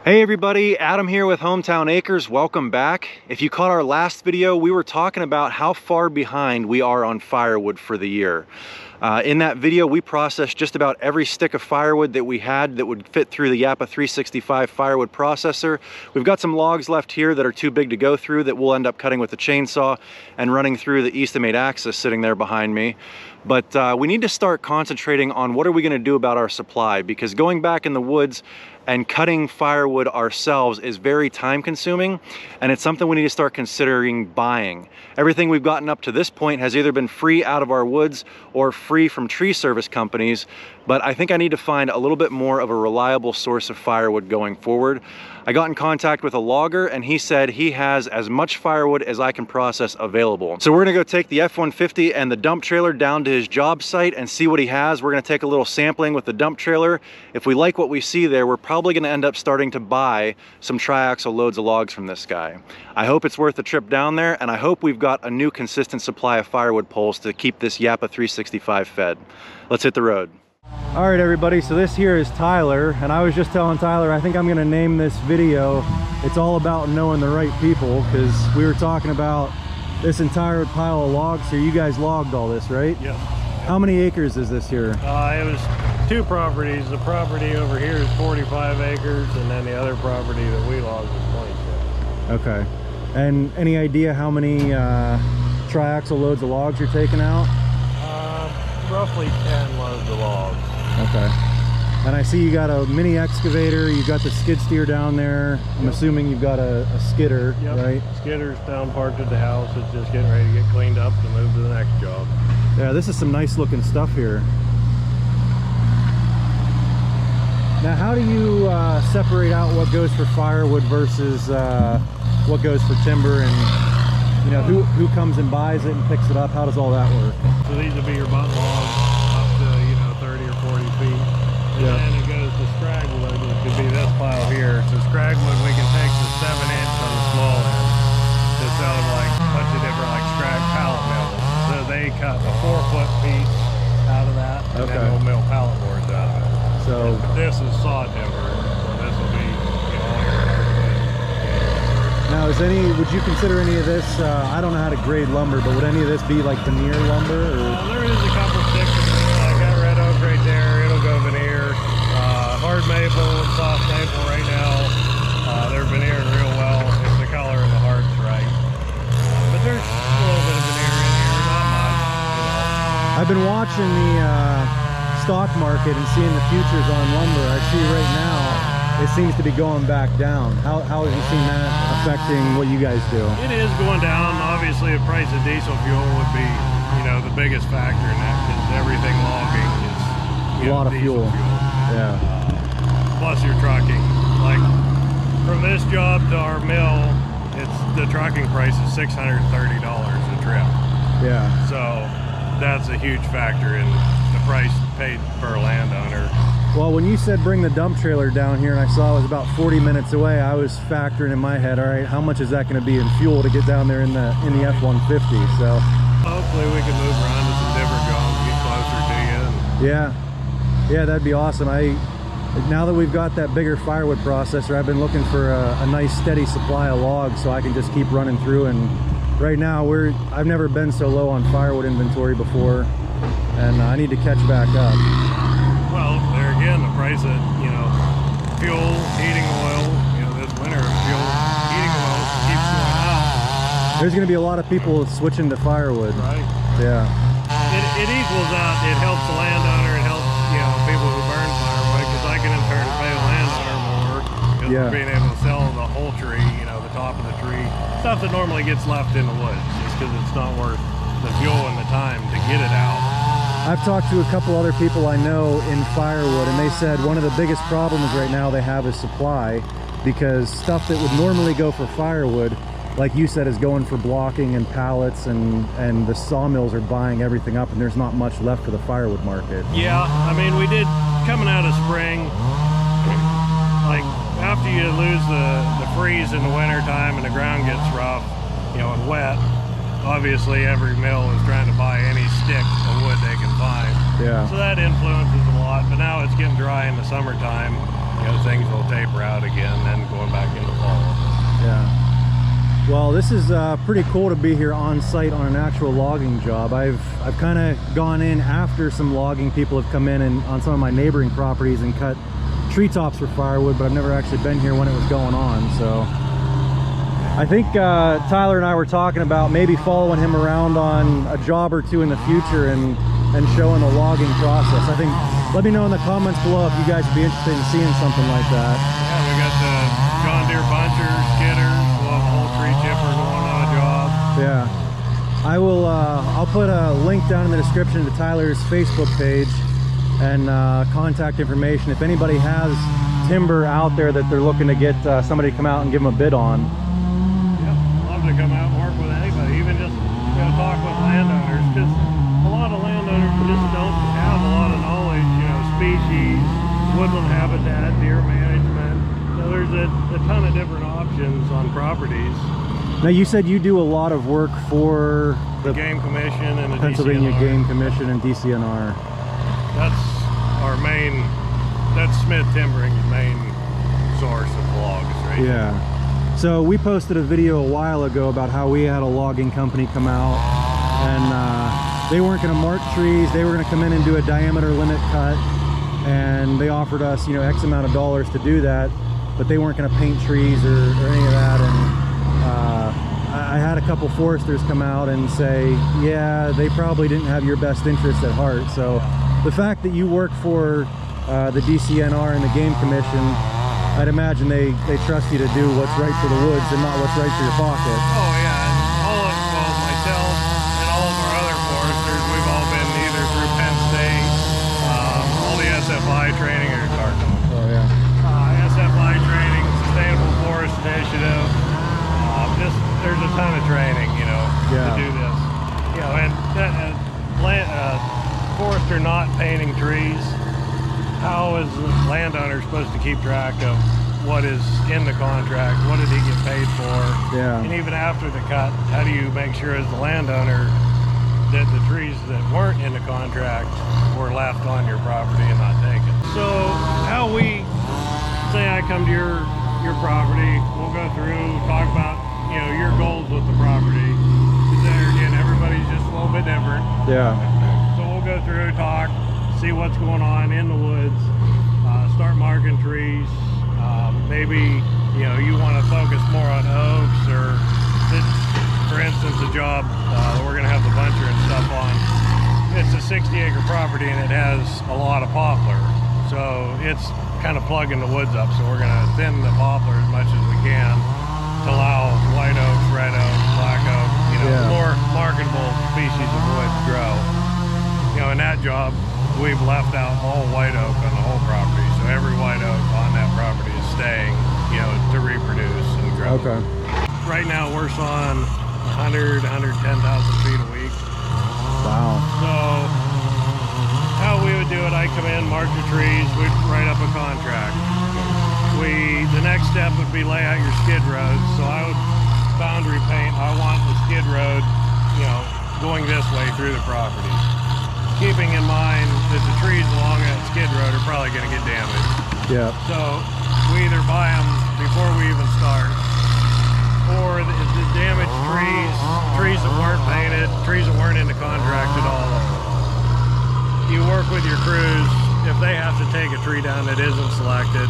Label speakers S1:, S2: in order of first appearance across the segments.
S1: Hey everybody, Adam here with Hometown Acres. Welcome back. If you caught our last video, we were talking about how far behind we are on firewood for the year. In that video, we processed just about every stick of firewood that we had that would fit through the Yappa 365 firewood processor. We've got some logs left here that are too big to go through that we'll end up cutting with the chainsaw and running through the Eastimate axis sitting there behind me. But we need to start concentrating on what are we going to do about our supply, because going back in the woods and cutting firewood ourselves is very time consuming, and it's something we need to start considering buying. Everything we've gotten up to this point has either been free out of our woods or free from tree service companies, but I think I need to find a little bit more of a reliable source of firewood going forward. I got in contact with a logger and he said he has as much firewood as I can process available. So we're gonna go take the F-150 and the dump trailer down to his job site and see what he has. We're gonna take a little sampling with the dump trailer. If we like what we see there, we're probably gonna end up starting to buy some triaxle loads of logs from this guy. I hope it's worth the trip down there, and I hope we've got a new consistent supply of firewood poles to keep this Yappa 365 fed. Let's hit the road. All right, everybody, so this here is Tyler, and I was just telling Tyler, I think I'm gonna name this video, it's all about knowing the right people, because we were talking about this entire pile of logs here. You guys logged all this, right?
S2: Yep.
S1: How many acres is this here?
S2: It was two properties. The property over here is 45 acres, and then the other property that we logged was 26.
S1: Okay. And any idea how many triaxle loads of logs you're taking out?
S2: Roughly 10 loads of logs.
S1: Okay. And I see you got a mini excavator, you've got the skid steer down there. I'm assuming you've got a skidder, right?
S2: Skidder's down parked at the house. It's just getting ready to get cleaned up to move to the next job.
S1: Yeah, this is some nice looking stuff here. Now, how do you separate out what goes for firewood versus what goes for timber, and you know, who comes and buys it and picks it up? How does all that work?
S2: So these will be your butt logs up to, 30 or 40 feet. And then it goes to scragwood, which could be this pile here. So scragwood, we can take the 7-inch on the small end to sell them like a bunch of different scrag pallet mills. So they cut a 4-foot piece out of that, and then we'll mill pallet boards out of it. So this is saw timber, so this will be all your hardwood.
S1: Now, would you consider any of this, I don't know how to grade lumber, but would any of this be like veneer lumber? Or?
S2: There is a couple sticks. I got red oak right there, it'll go veneer. Hard maple and soft maple right now, they're veneering real well if the color and the heart's right. But there's a little bit of veneer in here, not much.
S1: I've been watching the stock market and seeing the futures on lumber. I see right now it seems to be going back down. How have you seen that affecting what you guys do?
S2: It is going down. Obviously, the price of diesel fuel would be, the biggest factor in that, because everything logging is
S1: a lot of fuel. Yeah.
S2: Plus your trucking. Like from this job to our mill, the trucking price is $630 a trip. Yeah. So that's a huge factor in the price paid per landowner.
S1: Well, when you said bring the dump trailer down here and I saw it was about 40 minutes away, I was factoring in my head, all right, how much is that going to be in fuel to get down there in the F-150? So
S2: hopefully we can move around to some different jobs, get closer to you.
S1: Yeah, that'd be awesome. Now that we've got that bigger firewood processor, I've been looking for a nice steady supply of logs so I can just keep running through. And right now I've never been so low on firewood inventory before, and I need to catch back up.
S2: Well, there again, the price of, fuel, heating oil, this winter, fuel, heating oil keeps going up.
S1: There's going to be a lot of people switching to firewood.
S2: Right.
S1: Yeah.
S2: It equals out. It helps the landowner. It helps, people who burn firewood, because I can in turn pay the landowner more because we're being able to sell the whole tree, the top of the tree. Stuff that normally gets left in the woods just because it's not worth the fuel and the time to get it out.
S1: I've talked to a couple other people I know in firewood, and they said one of the biggest problems right now they have is supply, because stuff that would normally go for firewood, like you said, is going for blocking and pallets, and the sawmills are buying everything up, and there's not much left for the firewood market.
S2: Yeah, I mean, we did, coming out of spring, like after you lose the freeze in the winter time and the ground gets rough, and wet, obviously every mill is trying to buy any stick of wood they can find. Yeah. So that influences a lot, but now it's getting dry in the summertime, things will taper out again, and
S1: Well, this is pretty cool to be here on site on an actual logging job. I've kind of gone in after some logging people have come in and on some of my neighboring properties and cut treetops for firewood, but I've never actually been here when it was going on. So I think Tyler and I were talking about maybe following him around on a job or two in the future and showing the logging process. I think, let me know in the comments below if you guys would be interested in seeing something like that.
S2: Yeah, we got the John Deere buncher, skidders, we'll have a whole tree chipper going on a job.
S1: Yeah, I will. I'll put a link down in the description to Tyler's Facebook page and contact information if anybody has timber out there that they're looking to get somebody to come out and give them a bid on.
S2: Yep, love to come out and work with anybody, even just talk with landowners, because a lot of landowners just don't have a lot of knowledge, species, woodland habitat, deer management. There's a ton of different options on properties.
S1: Now you said you do a lot of work for
S2: the Game Commission and the
S1: Pennsylvania
S2: DCNR.
S1: Game Commission and DCNR.
S2: That's our main, that's Smith Timbering's main source of logs, right?
S1: Yeah. So we posted a video a while ago about how we had a logging company come out and they weren't going to mark trees. They were going to come in and do a diameter limit cut, and they offered us, X amount of dollars to do that, but they weren't going to paint trees or any of that. And I had a couple foresters come out and say, yeah, they probably didn't have your best interest at heart. So the fact that you work for the DCNR and the Game Commission, I'd imagine they trust you to do what's right for the woods and not what's right for your pocket.
S2: Oh yeah, and myself and all of our other foresters, we've all been either through Penn State, all the SFI training or
S1: Oh yeah.
S2: SFI training, Sustainable Forest Initiative. There's a ton of training, to do this. And forester not painting trees. How is the landowner supposed to keep track of what is in the contract? What did he get paid for?
S1: Yeah.
S2: And even after the cut, how do you make sure as the landowner that the trees that weren't in the contract were left on your property and not taken? So how we say I come to your property, we'll go through, talk about your goals with the property. Because there again, everybody's just a little bit different.
S1: Yeah.
S2: So we'll go through, talk, see what's going on in the woods, start marking trees. Maybe you want to focus more on oaks, or for instance, a job that we're going to have the buncher and stuff on. It's a 60-acre property and it has a lot of poplar, so it's kind of plugging the woods up. So we're going to thin the poplar as much as we can to allow white oak, red oak, black oak, more marketable species of wood to grow. In that job, we've left out all white oak on the whole property, so every white oak on that property is staying, to reproduce and grow.
S1: Okay.
S2: Right now we're sawing 100, 110,000 feet a week.
S1: Wow.
S2: So how we would do it, I come in, mark the trees, we'd write up a contract. The next step would be lay out your skid roads. So I would boundary paint. I want the skid road, going this way through the property. Keeping in mind that the trees along that skid road are probably going to get damaged.
S1: Yeah.
S2: So we either buy them before we even start, or the damaged trees that weren't painted, trees that weren't in the contract at all. You work with your crews. If they have to take a tree down that isn't selected,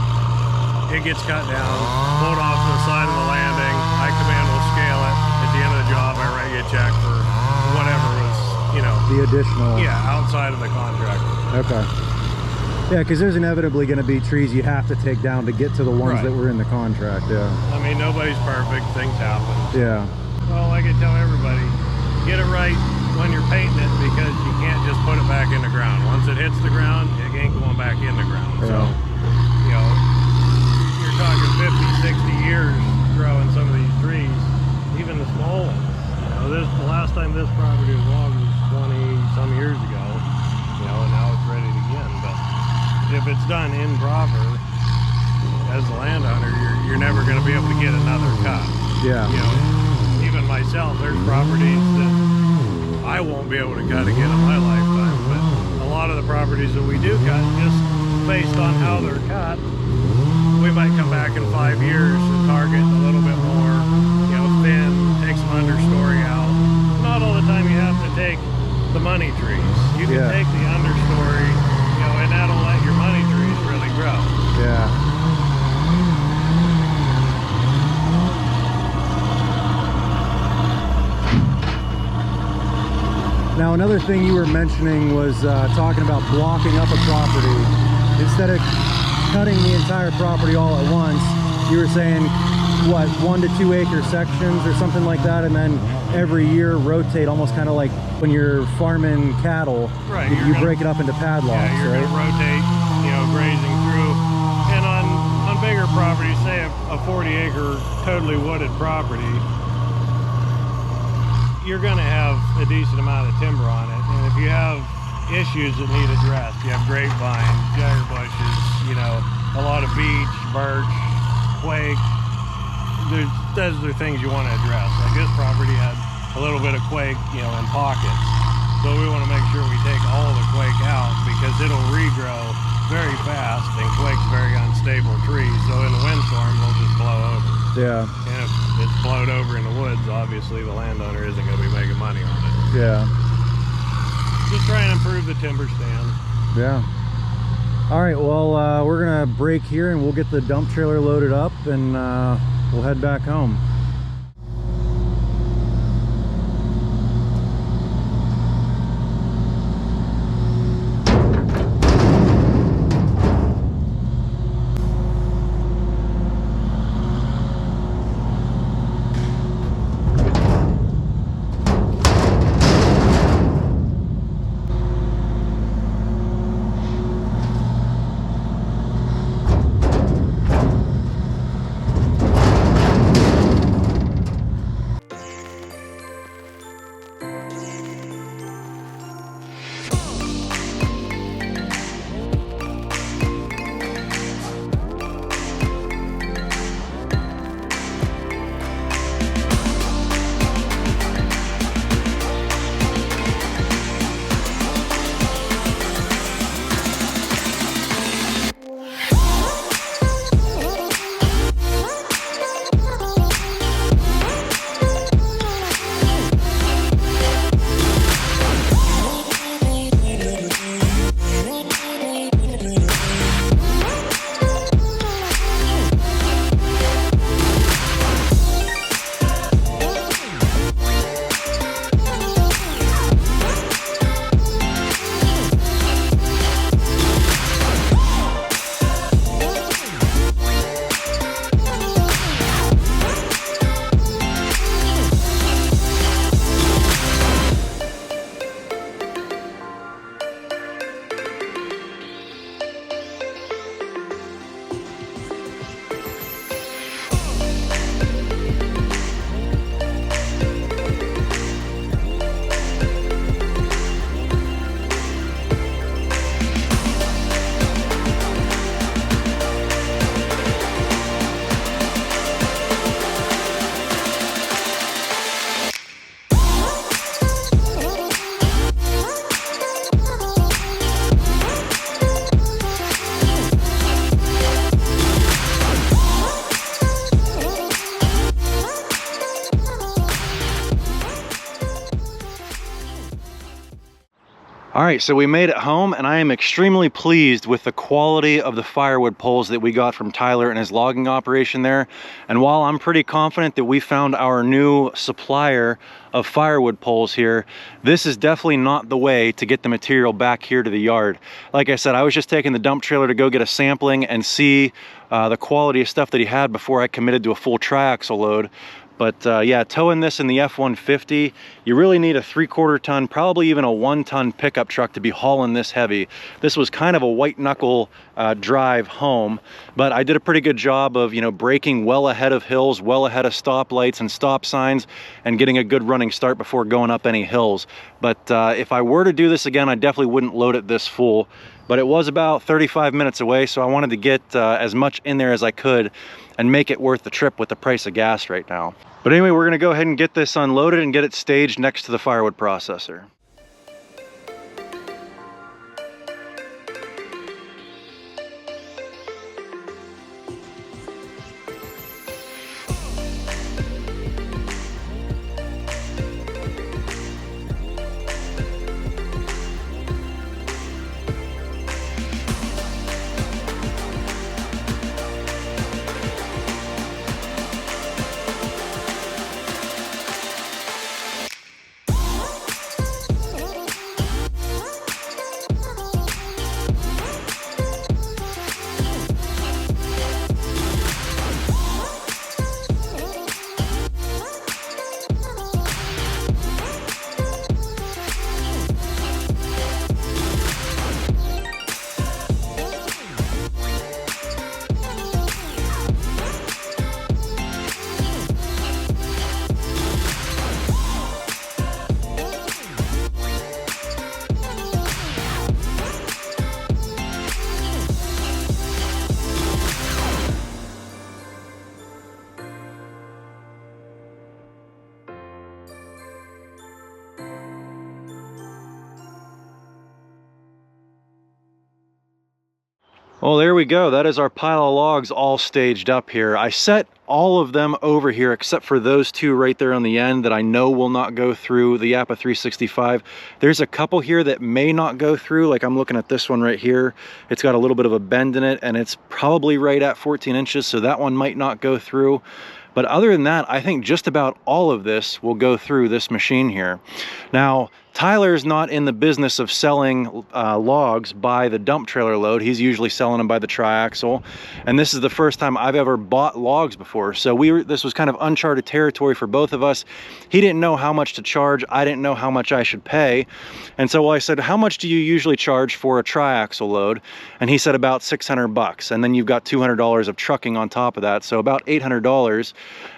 S2: it gets cut down, pulled off to the side of the landing. I come in, we'll scale it. At the end of the job, I write you a check for whatever was,
S1: the additional.
S2: Yeah, outside of the contract.
S1: Okay. Yeah, because there's inevitably going to be trees you have to take down to get to the ones that were in the contract. Yeah.
S2: I mean, nobody's perfect. Things happen.
S1: Yeah.
S2: Well, like I tell everybody, get it right when you're painting it, because you can't just put it back in the ground. Once it hits the ground, it ain't going back in the ground.
S1: Yeah.
S2: So, you're talking 50, 60 years growing some of these trees, even the small ones. The last time this property was logged was 20-some years ago, and now it's ready again. But if it's done improper, as a landowner, you're never going to be able to get another cut.
S1: Yeah.
S2: Even myself, there's properties that I won't be able to cut again in my lifetime, but a lot of the properties that we do cut, just based on how they're cut, we might come back in 5 years and target a little bit more, thin, money trees. You can
S1: Yeah.
S2: take the understory, you know, and that'll let your money trees really grow.
S1: Yeah. Now, another thing you were mentioning was talking about blocking up a property. Instead of cutting the entire property all at once, you were saying, what, 1 to 2 acre sections or something like that, and then every year rotate, almost kind of like when you're farming cattle.
S2: Right.
S1: You break it up into padlocks,
S2: yeah, you're
S1: right?
S2: gonna rotate, you know, grazing through. And on bigger properties, say a 40-acre totally wooded property, you're going to have a decent amount of timber on it. And if you have issues that need addressed, you have grapevine, jagger bushes, you know, a lot of beech, birch, quake, those are things you want to address. Like this property had a little bit of quake, you know, in pockets. So we want to make sure we take all the quake out because it'll regrow very fast, and quake's very unstable trees. So in a windstorm, they'll just blow over.
S1: Yeah.
S2: And if it's blowed over in the woods, obviously the landowner isn't going to be making money on it.
S1: Yeah.
S2: Just try and improve the timber stand.
S1: Yeah. All right, well, we're gonna break here and we'll get the dump trailer loaded up and we'll head back home. All right, so we made it home and I am extremely pleased with the quality of the firewood poles that we got from Tyler and his logging operation there. And while I'm pretty confident that we found our new supplier of firewood poles here, this is definitely not the way to get the material back here to the yard. Like I said, I was just taking the dump trailer to go get a sampling and see the quality of stuff that he had before I committed to a full triaxle load. But yeah, towing this in the F-150, you really need a 3/4 ton, probably even a 1 ton pickup truck to be hauling this heavy. This was kind of a white knuckle drive home, but I did a pretty good job of, you know, braking well ahead of hills, well ahead of stoplights and stop signs, and getting a good running start before going up any hills. But if I were to do this again, I definitely wouldn't load it this full. But it was about 35 minutes away, so I wanted to get as much in there as I could and make it worth the trip with the price of gas right now. But anyway, we're gonna go ahead and get this unloaded and get it staged next to the firewood processor. Well, there we go. That is our pile of logs all staged up here. I set all of them over here except for those two right there on the end that I know will not go through the Yappa 365. There's a couple here that may not go through. Like I'm looking at this one right here. It's got a little bit of a bend in it and it's probably right at 14 inches, so that one might not go through. But other than that, I think just about all of this will go through this machine here. Now, Tyler's not in the business of selling logs by the dump trailer load. He's usually selling them by the triaxle. And this is the first time I've ever bought logs before. So this was kind of uncharted territory for both of us. He didn't know how much to charge. I didn't know how much I should pay. And so I said, how much do you usually charge for a triaxle load? And he said about 600 bucks. And then you've got $200 of trucking on top of that. So about $800.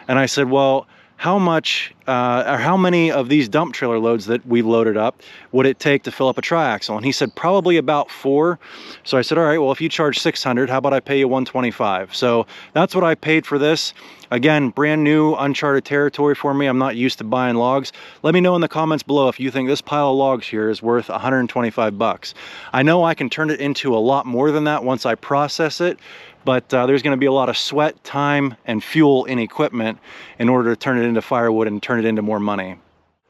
S1: And I said, well, how much or how many of these dump trailer loads that we loaded up would it take to fill up a triaxle? And he said probably about 4. So I said, all right, well, if you charge 600, how about I pay you 125? So that's what I paid for this. Again, brand new, uncharted territory for me. I'm not used to buying logs. Let me know in the comments below if you think this pile of logs here is worth 125 bucks. I know I can turn it into a lot more than that once I process it, but there's going to be a lot of sweat, time, and fuel in equipment in order to turn it into firewood and turn it into more money.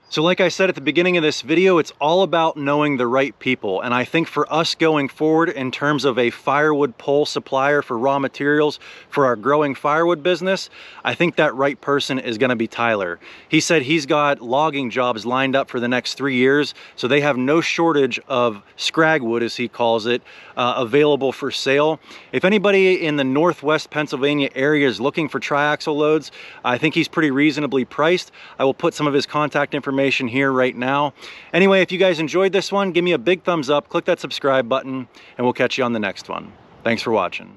S1: So like I said at the beginning of this video, it's all about knowing the right people. And I think for us going forward in terms of a firewood pole supplier for raw materials for our growing firewood business, I think that right person is going to be Tyler. He said he's got logging jobs lined up for the next 3 years, so they have no shortage of scragwood, as he calls it, available for sale. If anybody in the Northwest Pennsylvania area is looking for triaxle loads, I think he's pretty reasonably priced. I will put some of his contact information here right now. Anyway, if you guys enjoyed this one, give me a big thumbs up, click that subscribe button, and we'll catch you on the next one. Thanks for watching.